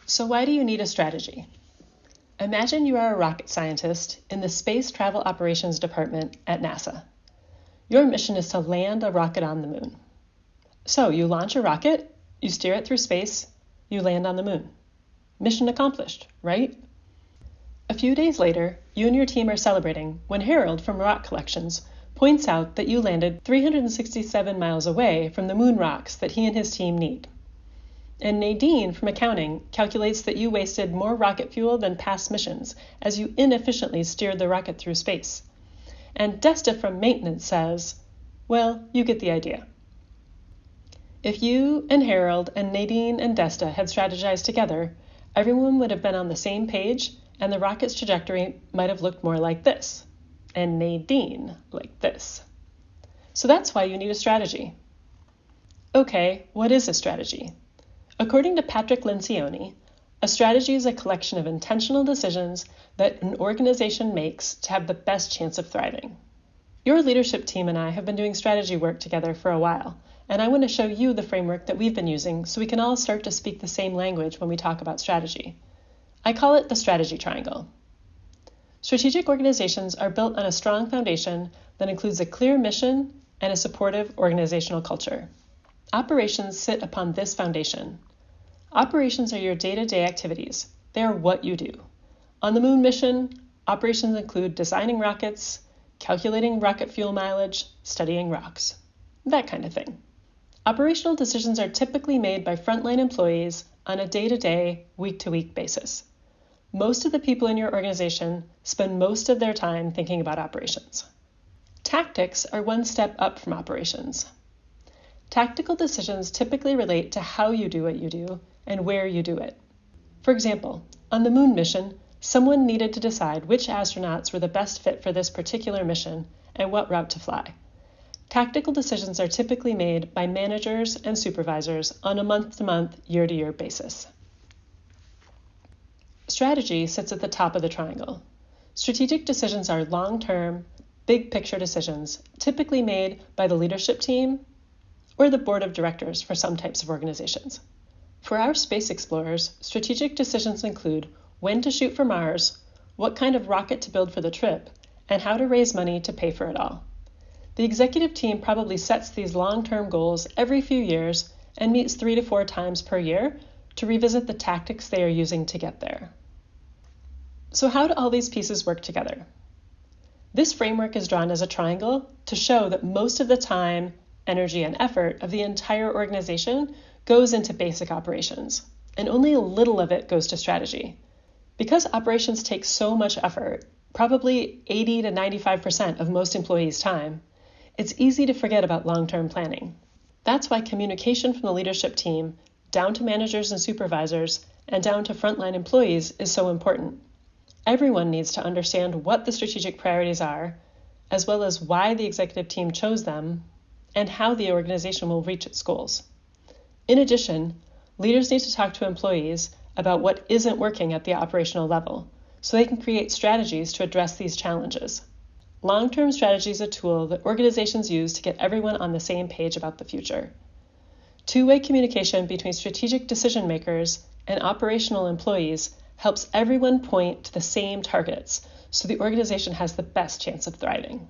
So why do you need a strategy? Imagine you are a rocket scientist in the Space Travel Operations Department at NASA. Your mission is to land a rocket on the moon. So you launch a rocket, you steer it through space, you land on the moon. Mission accomplished, right? A few days later, you and your team are celebrating when Harold from Rock Collections points out that you landed 367 miles away from the moon rocks that he and his team need. And Nadine from accounting calculates that you wasted more rocket fuel than past missions as you inefficiently steered the rocket through space. And Desta from maintenance says, well, you get the idea. If you and Harold and Nadine and Desta had strategized together, everyone would have been on the same page and the rocket's trajectory might have looked more like this, and Nadine like this. So that's why you need a strategy. Okay, what is a strategy? According to Patrick Lencioni, a strategy is a collection of intentional decisions that an organization makes to have the best chance of thriving. Your leadership team and I have been doing strategy work together for a while, and I want to show you the framework that we've been using so we can all start to speak the same language when we talk about strategy. I call it the strategy triangle. Strategic organizations are built on a strong foundation that includes a clear mission and a supportive organizational culture. Operations sit upon this foundation. Operations are your day-to-day activities. They are what you do. On the moon mission, operations include designing rockets, calculating rocket fuel mileage, studying rocks, that kind of thing. Operational decisions are typically made by frontline employees on a day-to-day, week-to-week basis. Most of the people in your organization spend most of their time thinking about operations. Tactics are one step up from operations. Tactical decisions typically relate to how you do what you do and where you do it. For example, on the moon mission, someone needed to decide which astronauts were the best fit for this particular mission and what route to fly. Tactical decisions are typically made by managers and supervisors on a month-to-month, year-to-year basis. Strategy sits at the top of the triangle. Strategic decisions are long-term, big-picture decisions, typically made by the leadership team or the board of directors for some types of organizations. For our space explorers, strategic decisions include when to shoot for Mars, what kind of rocket to build for the trip, and how to raise money to pay for it all. The executive team probably sets these long-term goals every few years and meets 3 to 4 times per year to revisit the tactics they are using to get there. So how do all these pieces work together? This framework is drawn as a triangle to show that most of the time, energy, and effort of the entire organization goes into basic operations, and only a little of it goes to strategy. Because operations take so much effort, probably 80 to 95% of most employees' time, it's easy to forget about long-term planning. That's why communication from the leadership team, down to managers and supervisors, and down to frontline employees is so important. Everyone needs to understand what the strategic priorities are, as well as why the executive team chose them, and how the organization will reach its goals. In addition, leaders need to talk to employees about what isn't working at the operational level, so they can create strategies to address these challenges. Long-term strategy is a tool that organizations use to get everyone on the same page about the future. Two-way communication between strategic decision makers and operational employees helps everyone point to the same targets, so the organization has the best chance of thriving.